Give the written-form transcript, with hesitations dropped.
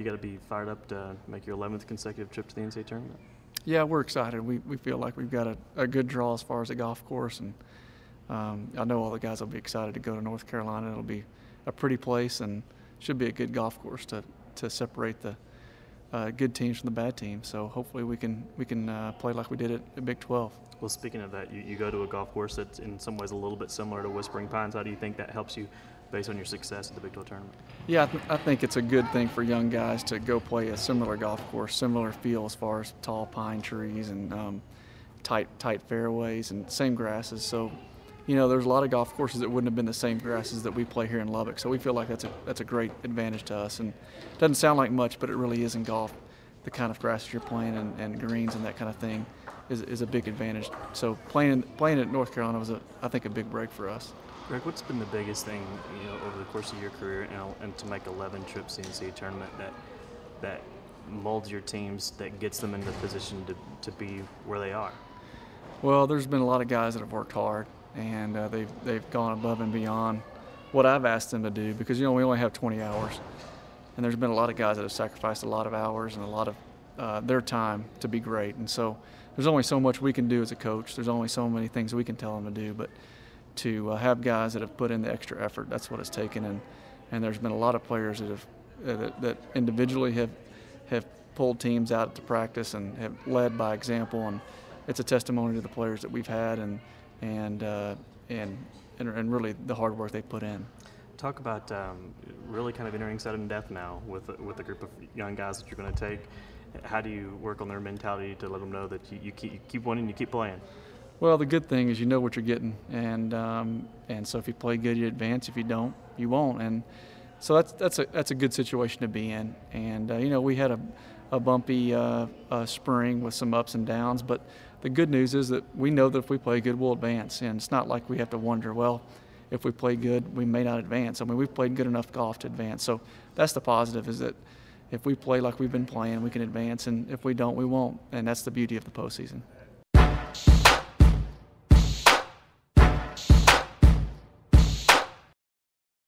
got to be fired up to make your 11th consecutive trip to the NCAA tournament. Yeah, we're excited. We feel like we've got a good draw as far as the golf course, and I know all the guys will be excited to go to North Carolina. It'll be a pretty place and should be a good golf course to separate the good teams from the bad teams. So hopefully we can play like we did at Big 12. Well, speaking of that, you go to a golf course that's in some ways a little bit similar to Whispering Pines. How do you think that helps you based on your success at the Big 12 tournament? Yeah, I think it's a good thing for young guys to go play a similar golf course, similar feel as far as tall pine trees and tight fairways and same grasses. So, there's a lot of golf courses that wouldn't have been the same grasses that we play here in Lubbock. So we feel like that's a great advantage to us. And it doesn't sound like much, but it really is in golf. The kind of grasses you're playing and greens and that kind of thing is a big advantage. So playing at North Carolina was, I think, a big break for us. Greg, what's been the biggest thing over the course of your career and to make 11 trips to the NCAA tournament that molds your teams, that gets them in the position to be where they are? Well, there's been a lot of guys that have worked hard, and they've gone above and beyond what I've asked them to do, because we only have 20 hours, and there's been a lot of guys that have sacrificed a lot of hours and a lot of their time to be great. And so there's only so much we can do as a coach. There's only so many things we can tell them to do, but to have guys that have put in the extra effort, that's what it's taken. And there's been a lot of players that individually have pulled teams out to practice and have led by example, and it's a testimony to the players that we've had and really the hard work they put in. Talk about really kind of entering sudden death now with a group of young guys that you're going to take. How do you work on their mentality to let them know that you keep winning, you keep playing? Well, the good thing is you know what you're getting, and so if you play good, you advance. If you don't, you won't. And so that's a good situation to be in. And we had a bumpy spring with some ups and downs, but the good news is that we know that if we play good, we'll advance. And it's not like we have to wonder, well, if we play good, we may not advance. I mean, we've played good enough golf to advance. So that's the positive, is that if we play like we've been playing, we can advance, and if we don't, we won't. And that's the beauty of the postseason.